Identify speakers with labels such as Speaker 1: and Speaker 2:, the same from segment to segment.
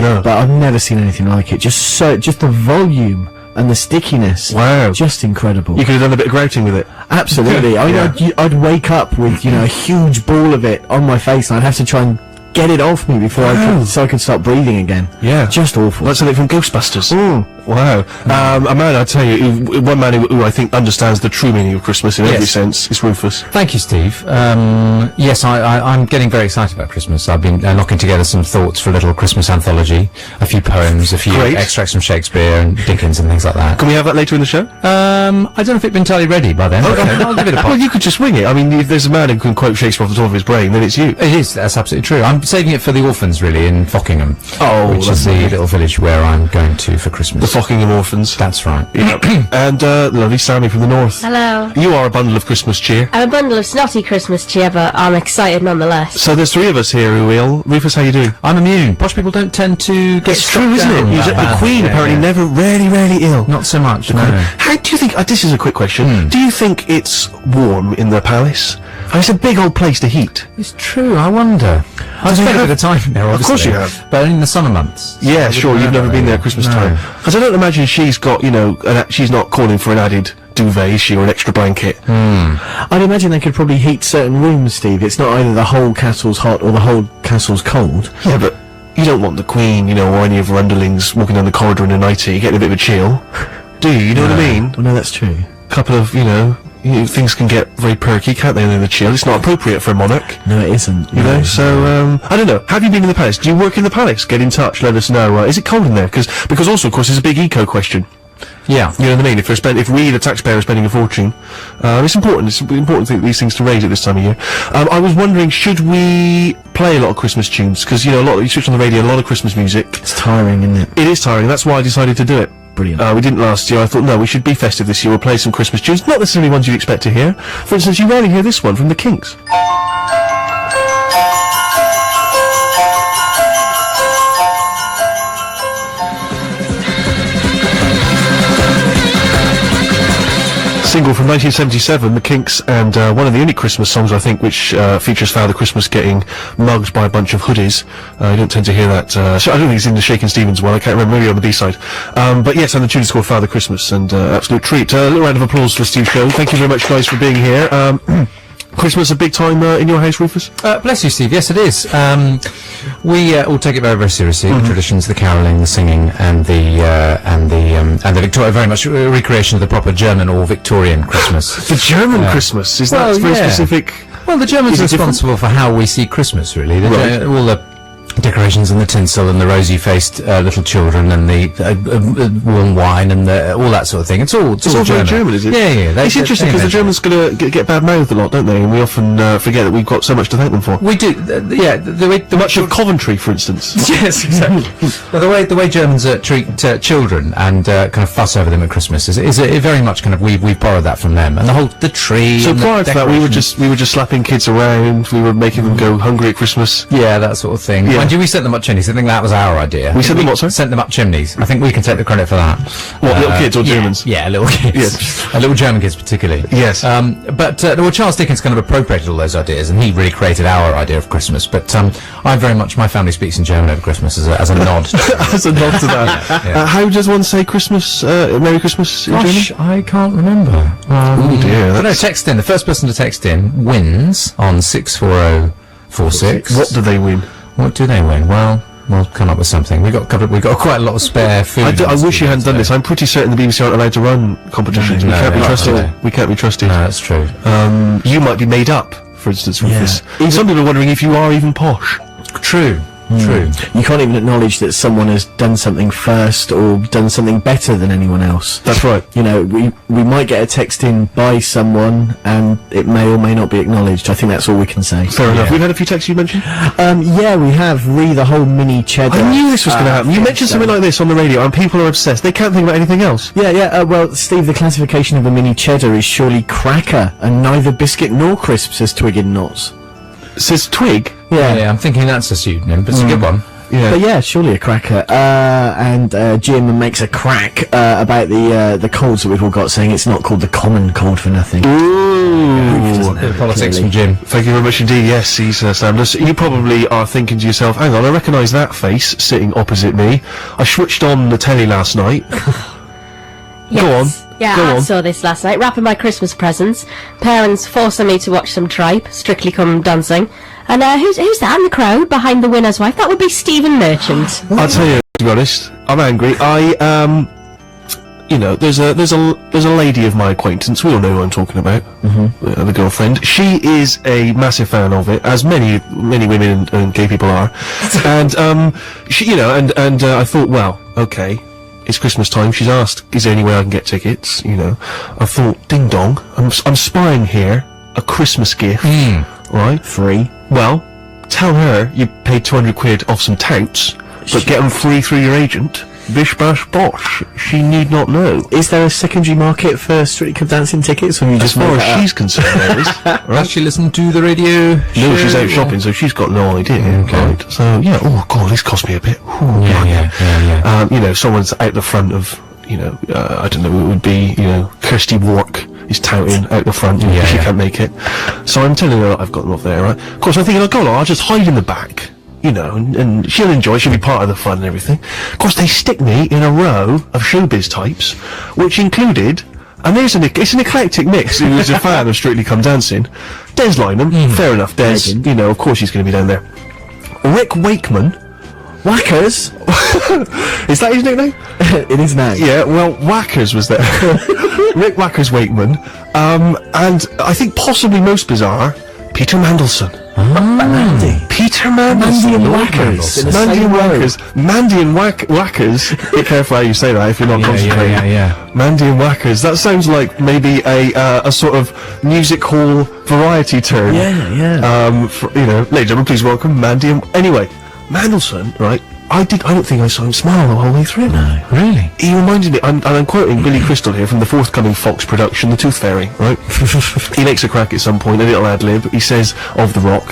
Speaker 1: No.
Speaker 2: but I've never seen anything like it. Just the volume and the stickiness.
Speaker 1: Wow.
Speaker 2: Just incredible.
Speaker 1: You could have done a bit of grouting with it.
Speaker 2: Absolutely. I mean, I'd wake up with, a huge ball of it on my face, and I'd have to try and get it off me before I could start breathing again.
Speaker 1: Yeah.
Speaker 2: Just awful.
Speaker 1: That's something from Ghostbusters.
Speaker 2: Mm.
Speaker 1: Wow. A man, I tell you, one man who I think understands the true meaning of Christmas in every sense is Rufus.
Speaker 3: Thank you, Steve. Yes, I'm getting very excited about Christmas. I've been knocking together some thoughts for a little Christmas anthology, a few poems, a few extracts from Shakespeare and Dickens and things like that.
Speaker 1: Can we have that later in the show?
Speaker 3: I don't know if it's entirely ready by then. Okay, I'll give it a pop.
Speaker 1: Well, you could just wing it. I mean, if there's a man who can quote Shakespeare off the top of his brain, then it's you.
Speaker 3: It is. That's absolutely true. I'm saving it for the orphans, really, in Fockingham.
Speaker 1: Oh,
Speaker 3: which is the little village where I'm going to for Christmas.
Speaker 1: The Fockingham Orphans.
Speaker 3: That's right.
Speaker 1: Yep. And lovely Sammy from the north.
Speaker 4: Hello.
Speaker 1: You are a bundle of Christmas cheer.
Speaker 4: I'm a bundle of snotty Christmas cheer, but I'm excited nonetheless.
Speaker 1: So there's three of us here who are ill. Rufus, how you doing?
Speaker 3: I'm immune. Posh people don't tend to get
Speaker 1: It's true, isn't it? The Queen apparently rarely ill.
Speaker 3: Not so much, no.
Speaker 1: How do you think, this is a quick question, do you think it's warm in the palace? It's a big old place to heat.
Speaker 3: It's true, I wonder. I've spent a bit of time there, obviously.
Speaker 1: Of course you have.
Speaker 3: But only in the summer months.
Speaker 1: Yeah, sure, you've never been there at Christmas time. Because I don't imagine she's got, she's not calling for an added duvet, is she, or an extra blanket?
Speaker 2: I'd imagine they could probably heat certain rooms, Steve. It's not either the whole castle's hot or the whole castle's cold.
Speaker 1: Yeah, but you don't want the Queen, or any of her underlings walking down the corridor in a nightie, getting a bit of a chill. Do you? You know what I mean?
Speaker 2: Well, no, that's true.
Speaker 1: A couple of, things can get very perky, can't they, in the chill? It's not appropriate for a monarch.
Speaker 2: No, it isn't.
Speaker 1: You know, so, I don't know. Have you been in the palace? Do you work in the palace? Get in touch, let us know. Is it cold in there? Because also, of course, there's a big eco question.
Speaker 3: Yeah.
Speaker 1: You know what I mean? If we, the taxpayer, are spending a fortune, it's important. It's important these things to raise at this time of year. I was wondering, should we play a lot of Christmas tunes? Because, you switch on the radio, a lot of Christmas music.
Speaker 2: It's tiring, isn't it?
Speaker 1: It is tiring. That's why I decided to do it.
Speaker 2: Brilliant.
Speaker 1: We didn't last year. I thought, no, we should be festive this year. We'll play some Christmas tunes. Not necessarily ones you'd expect to hear. For instance, you rarely hear this one from the Kinks. Single from 1977, the Kinks, and one of the only Christmas songs, I think, which features Father Christmas getting mugged by a bunch of hoodies. You don't tend to hear that. I don't think it's in the Shakin' Stevens one. I can't remember, maybe on the B-side. But yes, and the tune is called Father Christmas, and absolute treat. A little round of applause for Steve Show. Thank you very much, guys, for being here. Christmas a big time in your house, Rufus?
Speaker 3: Bless you, Steve. Yes, it is. We all take it very, very seriously. The traditions, the caroling, the singing, and the Victoria, very much a recreation of the proper German or Victorian Christmas.
Speaker 1: The German Christmas, is that very specific?
Speaker 3: Well, the Germans are responsible for how we see Christmas, really. All the decorations and the tinsel and the rosy-faced little children and the warm wine and all that sort of thing. It's all
Speaker 1: very German, is it?
Speaker 3: Yeah.
Speaker 1: It's interesting because the Germans get bad-mouthed a lot, don't they? And we often forget that we've got so much to thank them for.
Speaker 3: We do. The
Speaker 1: much of Coventry, for instance.
Speaker 3: Yes, exactly. The way Germans treat children and kind of fuss over them at Christmas is very much kind of we've borrowed that from them, and the tree.
Speaker 1: So prior to that, we were just slapping kids around. We were making them go hungry at Christmas.
Speaker 3: Yeah, that sort of thing. Yeah. Mind you, we sent them up chimneys. I think that was our idea.
Speaker 1: We sent them what, sorry?
Speaker 3: Sent them up chimneys. I think we can take the credit for that.
Speaker 1: What, little kids or Germans?
Speaker 3: Yeah, little kids.
Speaker 1: Yes.
Speaker 3: Little German kids particularly.
Speaker 1: Yes.
Speaker 3: But Charles Dickens kind of appropriated all those ideas, and he really created our idea of Christmas. But my family speaks in German over Christmas as a nod.
Speaker 1: As a nod to that. Yeah. How does one say Christmas, Merry Christmas in German?
Speaker 3: I can't remember.
Speaker 1: Oh dear.
Speaker 3: But no, text in. The first person to text in wins on 64046.
Speaker 1: What do they win?
Speaker 3: What do they win? Well, we'll come up with something. We've got quite a lot of spare food.
Speaker 1: I wish you hadn't done this. I'm pretty certain the BBC aren't allowed to run competitions. We can't be trusted. We can't be trusted.
Speaker 3: No, that's true.
Speaker 1: You might be made up, for instance, with this. Some people are wondering if you are even posh.
Speaker 3: True.
Speaker 2: You can't even acknowledge that someone has done something first or done something better than anyone else.
Speaker 1: That's right.
Speaker 2: We might get a text in by someone and it may or may not be acknowledged. I think that's all we can say.
Speaker 1: Fair enough. We've had a few texts you mentioned?
Speaker 2: Yeah, we have. The whole mini cheddar.
Speaker 1: I knew this was going to happen. You mentioned something like this on the radio and people are obsessed. They can't think about anything else.
Speaker 2: Yeah. Well, Steve, the classification of a mini cheddar is surely cracker and neither biscuit nor crisp, says Twig in Knots.
Speaker 1: Says Twig?
Speaker 3: Yeah, I'm thinking that's a pseudonym, but it's a good one.
Speaker 1: Yeah.
Speaker 2: But yeah, surely a cracker. And Jim makes a crack about the colds that we've all got, saying it's not called the common cold for nothing.
Speaker 1: Ooh.
Speaker 3: Bit of politics
Speaker 2: Clearly.
Speaker 3: from Jim.
Speaker 1: Thank you very much indeed. Yes, he's Sanders. You probably are thinking to yourself, hang on, I recognise that face sitting opposite me. I switched on the telly last night.
Speaker 4: Yes. Yeah,
Speaker 1: Go
Speaker 4: I
Speaker 1: on.
Speaker 4: saw this last night, wrapping my Christmas presents. Parents forcing me to watch some tripe, Strictly Come Dancing. And who's that in the crowd behind the winner's wife? That would be Stephen Merchant.
Speaker 1: I'll tell you, to be honest, I'm angry. You know, there's a lady of my acquaintance. We all know who I'm talking about. The girlfriend. She is a massive fan of it, as many women and gay people are. And she, you know, and I thought, well, okay, it's Christmas time. She's asked, is there any way I can get tickets? You know, I thought, ding dong, I'm spying here a Christmas gift, right?
Speaker 2: Free.
Speaker 1: Well, tell her you paid 200 quid off some touts, but get them free through your agent. Bish bash bosh. She need not know.
Speaker 2: Is there a secondary market for Strictly Come Dancing tickets, or you
Speaker 1: As
Speaker 2: just
Speaker 1: far
Speaker 2: make
Speaker 1: as
Speaker 2: that
Speaker 1: she's concerned, there is.
Speaker 3: Does
Speaker 1: Right?
Speaker 3: she listen to the radio?
Speaker 1: No, she's out shopping, so she's got no idea. Right? So, yeah, oh god, this cost me a bit. Ooh,
Speaker 3: Yeah.
Speaker 1: you know, someone's out the front of, you know, I don't know, it would be, you know, Kirsty Wark is touting out the front,
Speaker 3: Yeah,
Speaker 1: she
Speaker 3: yeah.
Speaker 1: can't make it. So I'm telling her that I've got them off there, right? Of course, I'm thinking, oh god, I'll just hide in the back. You know, and she'll enjoy, she'll be part of the fun and everything. Of course, they stick me in a row of showbiz types, which included, and it's an eclectic mix, who is a fan of Strictly Come Dancing. Des Lynam, fair enough, Des,
Speaker 2: Legend.
Speaker 1: you know, of course he's going to be down there. Rick Wakeman,
Speaker 2: Whackers.
Speaker 1: is that his nickname?
Speaker 2: It is now.
Speaker 1: Yeah, well, Whackers was there. Rick Whackers Wakeman, and I think possibly most bizarre, Peter Mandelson.
Speaker 2: Mandy.
Speaker 1: Peter Mandelson.
Speaker 2: Mandy and
Speaker 1: Lord
Speaker 2: Whackers. In the
Speaker 1: Mandy
Speaker 2: same
Speaker 1: and
Speaker 2: row.
Speaker 1: Whackers. Mandy and Whackers. Be careful how you say that if you're not concentrating.
Speaker 3: Yeah.
Speaker 1: Mandy and Whackers. That sounds like maybe a sort of music hall variety term.
Speaker 2: Yeah.
Speaker 1: For, you know, ladies and gentlemen, please welcome Mandy and... Anyway, Mandelson, right, I don't think I saw him smile the whole way through.
Speaker 3: No, really?
Speaker 1: He reminded me, and I'm quoting Billy Crystal here from the forthcoming Fox production, The Tooth Fairy, right? He makes a crack at some point, a little ad-lib. He says of The Rock,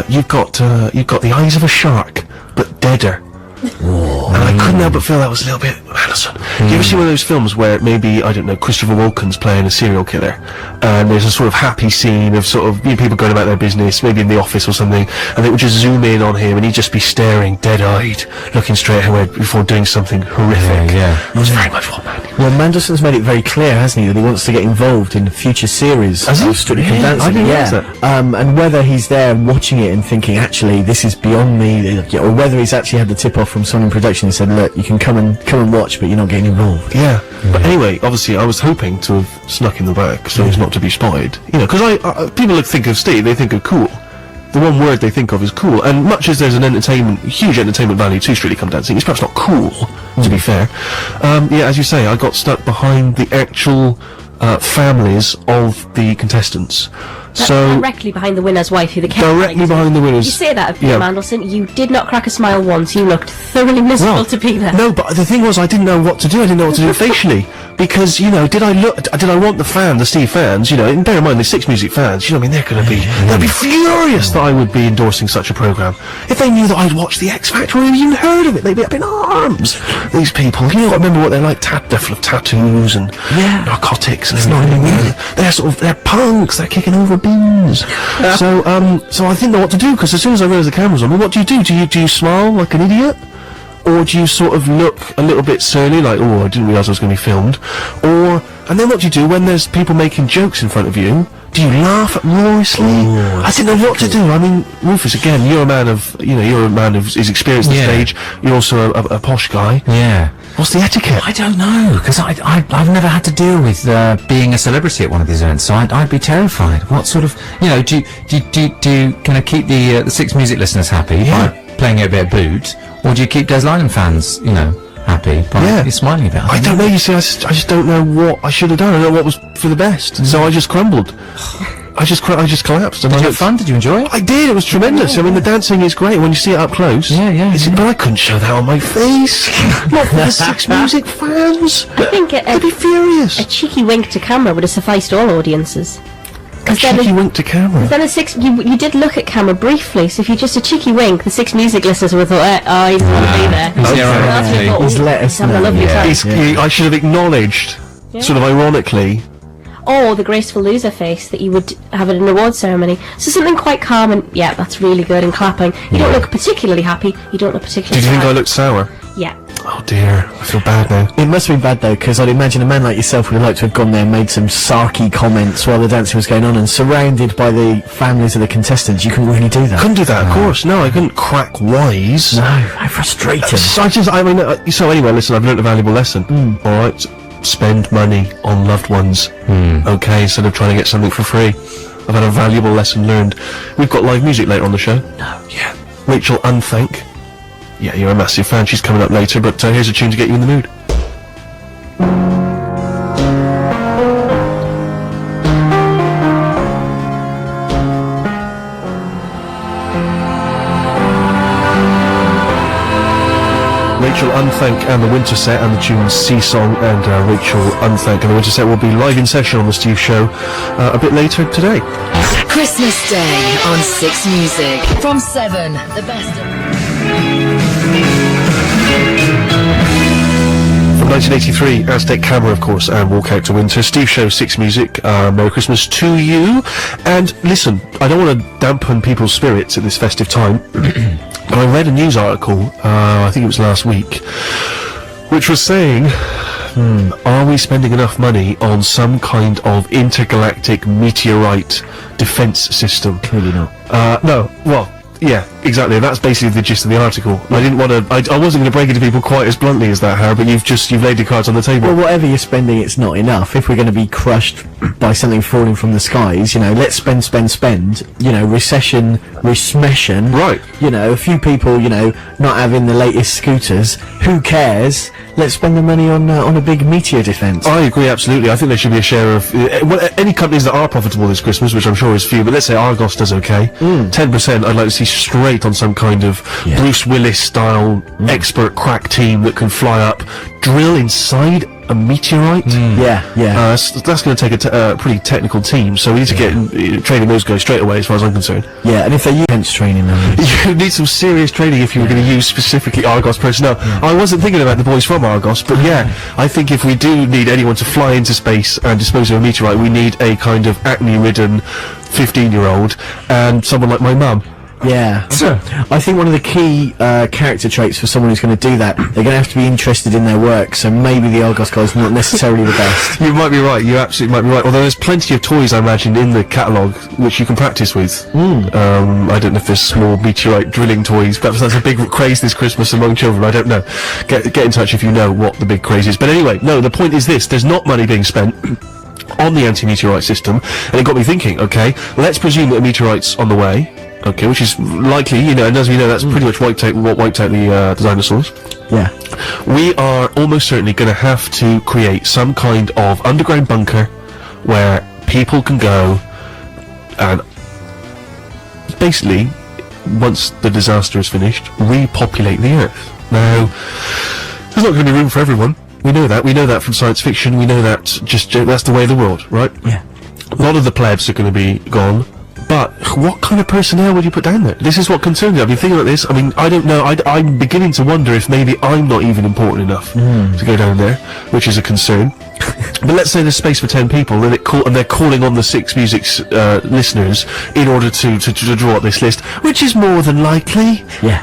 Speaker 1: you've got the eyes of a shark, but deader. And I couldn't help but feel that was a little bit Mandelson. You ever see one of those films where maybe, I don't know, Christopher Walken's playing a serial killer, and there's a sort of happy scene of sort of, you know, people going about their business, maybe in the office or something, and they would just zoom in on him, and he'd just be staring, dead-eyed, looking straight ahead before doing something horrific.
Speaker 3: Yeah.
Speaker 1: It was very much what Mandy.
Speaker 2: Well, Mandelson's made it very clear, hasn't he, that he wants to get involved in future series
Speaker 1: Has he?
Speaker 2: of Strictly Come
Speaker 1: Really?
Speaker 2: Dancing.
Speaker 1: I didn't
Speaker 2: yeah.
Speaker 1: realise that.
Speaker 2: And whether he's there watching it and thinking, actually, this is beyond me, or whether he's actually had the tip-off from someone in production and said, look, you can come and watch, but you're not getting involved.
Speaker 1: Yeah. But anyway, obviously, I was hoping to have snuck in the back so as not to be spotted. You know, because people that think of Steve, they think of cool. The one word they think of is cool. And much as there's an huge entertainment value to Strictly Come Dancing, it's perhaps not cool, to be fair. Yeah, as you say, I got stuck behind the actual families of the contestants. So
Speaker 4: Directly behind the winner's wife, who the camera
Speaker 1: directly behind the winners.
Speaker 4: You say that of Peter
Speaker 1: Yeah.
Speaker 4: Mandelson, you did not crack a smile once. You looked thoroughly miserable
Speaker 1: Well,
Speaker 4: to be there.
Speaker 1: No, but the thing was, I didn't know what to do. I didn't know what to do facially because, you know, did I want the Steve fans? You know, and bear in mind the Six Music fans. You know, I mean, they'd be furious that I would be endorsing such a program if they knew that I'd watched the X Factor or even heard of it. They'd be up in arms. These people, you know, I remember what they're like. They're full of tattoos and narcotics and everything. They're punks. They're kicking over beans. So I didn't know what to do because as soon as I realised the camera's on, well, what do? Do you smile like an idiot? Or do you sort of look a little bit surly, like, oh, I didn't realise I was going to be filmed? And then what do you do when there's people making jokes in front of you? Do you laugh uproariously? I didn't know what to do. I mean, Rufus, again, you're a man of his experience on
Speaker 3: Yeah.
Speaker 1: stage. You're also a posh guy.
Speaker 3: Yeah.
Speaker 1: What's the etiquette?
Speaker 3: I don't know, because I've never had to deal with being a celebrity at one of these events, so I'd be terrified. What sort of, you know, do you kind of keep the Six Music listeners happy by playing it a bit of boot, or do you keep Des Lynam fans, you know, happy by smiling a bit?
Speaker 1: I don't know, you see, I just don't know what I should have done. I don't know what was for the best. So I just crumbled. I just collapsed. And
Speaker 3: Did
Speaker 1: I
Speaker 3: you have
Speaker 1: looked-
Speaker 3: fun? Did you enjoy it?
Speaker 1: I did, it was tremendous. I mean, the dancing is great when you see it up close.
Speaker 3: Yeah.
Speaker 1: But I couldn't show that on my face. Not for the Six Music fans.
Speaker 4: I think
Speaker 1: They'd be
Speaker 4: a
Speaker 1: furious.
Speaker 4: cheeky wink to camera would have sufficed all audiences.
Speaker 1: cheeky wink to camera.
Speaker 4: Then you did look at camera briefly, so if you just a cheeky wink, the Six Music listeners would have thought, oh, he's going to be there.
Speaker 3: He's there
Speaker 4: So that's
Speaker 3: ironically.
Speaker 4: what we thought,
Speaker 2: He's let us
Speaker 4: he's having a
Speaker 2: know,
Speaker 4: lovely
Speaker 2: yeah.
Speaker 4: time.
Speaker 1: I should have acknowledged, sort of ironically.
Speaker 4: Or the graceful loser face that you would have at an award ceremony. So something quite calm and, yeah, that's really good, and clapping. You don't look particularly happy, you don't look particularly
Speaker 1: Did you think
Speaker 4: sad.
Speaker 1: I looked sour?
Speaker 4: Yeah.
Speaker 1: Oh dear, I feel bad now.
Speaker 2: It must have been bad though, because I'd imagine a man like yourself would have liked to have gone there and made some sarky comments while the dancing was going on, and surrounded by the families of the contestants, you couldn't really do that.
Speaker 1: Couldn't do that, of course. No, I couldn't crack wise.
Speaker 2: No, how frustrating.
Speaker 1: So so anyway, listen, I've learned a valuable lesson. Alright, spend money on loved ones. Okay, instead of trying to get something for free. I've had a valuable lesson learned. We've got live music later on the show. No. Yeah. Rachel Unthank. Yeah, you're a massive fan. She's coming up later, but here's a tune to get you in the mood. Rachel Unthank and the Winter Set, and the tune Sea Song, and Rachel Unthank and the Winter Set will be live in session on the Steve Show a bit later today.
Speaker 5: Christmas Day on Six Music. From 7, the best of...
Speaker 1: From 1983, Aztec Camera, of course, and Walk Out to Winter. Steve Show, Six Music. Merry Christmas to you. And listen, I don't want to dampen people's spirits at this festive time, but I read a news article, I think it was last week, which was saying, are we spending enough money on some kind of intergalactic meteorite defense system?
Speaker 2: Clearly not.
Speaker 1: No, well, yeah, exactly. That's basically the gist of the article. I didn't want to. I wasn't going to break it to people quite as bluntly as that, Harry. But you've laid your cards on the table.
Speaker 2: Well, whatever you're spending, it's not enough. If we're going to be crushed by something falling from the skies, let's spend. Recession, recession.
Speaker 1: Right.
Speaker 2: A few people, not having the latest scooters. Who cares? Let's spend the money on a big meteor defense.
Speaker 1: I agree absolutely. I think there should be a share of any companies that are profitable this Christmas, which I'm sure is few. But let's say Argos does okay. 10%. I'd like to see straight on some kind of Bruce Willis style expert crack team that can fly up, drill inside a meteorite.
Speaker 2: Yeah.
Speaker 1: That's going to take a pretty technical team. So we need to get training those guys straight away, as far as I'm concerned.
Speaker 2: Yeah, and if they use defense training, then
Speaker 1: You need some serious training if you were going to use specifically Argos personnel. I wasn't thinking about the boys from Argos, but yeah, I think if we do need anyone to fly into space and dispose of a meteorite, we need a kind of acne-ridden 15-year-old and someone like my mum.
Speaker 2: Yeah. I think one of the key character traits for someone who's going to do that, they're going to have to be interested in their work, so maybe the Argos guy's not necessarily the best.
Speaker 1: You might be right, you absolutely might be right. Although there's plenty of toys, I imagine, in the catalogue which you can practice with. I don't know if there's small meteorite drilling toys. Perhaps that's a big craze this Christmas among children, I don't know. Get in touch if you know what the big craze is. But anyway, no, the point is this, there's not money being spent on the anti-meteorite system, and it got me thinking, okay, let's presume that a meteorite's on the way. Okay, which is likely, and as we know, that's pretty much what wiped out the dinosaurs.
Speaker 2: Yeah.
Speaker 1: We are almost certainly going to have to create some kind of underground bunker where people can go and basically, once the disaster is finished, repopulate the Earth. Now, there's not going to be room for everyone. We know that. We know that from science fiction. We know that that's the way of the world, right?
Speaker 2: Yeah.
Speaker 1: A lot of the plebs are going to be gone. But what kind of personnel would you put down there? This is what concerns me. I've been thinking about this. I mean, I don't know. I'm beginning to wonder if maybe I'm not even important enough to go down there, which is a concern. But let's say there's space for 10 people, and they're calling on the Six Music's listeners in order to draw up this list, which is more than likely.
Speaker 2: Yeah.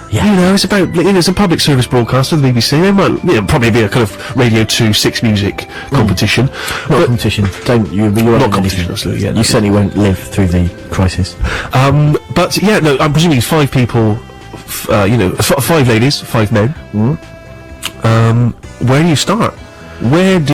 Speaker 1: It's about it's a public service broadcaster, the BBC. They might probably be a kind of Radio 2 Six Music competition.
Speaker 2: Not competition. Don't you? You
Speaker 1: Not competition, absolutely. Yeah.
Speaker 2: You certainly won't live through the crisis.
Speaker 1: But yeah, no, I'm presuming it's 5 people. 5 ladies, 5 men. Where do you start? Where do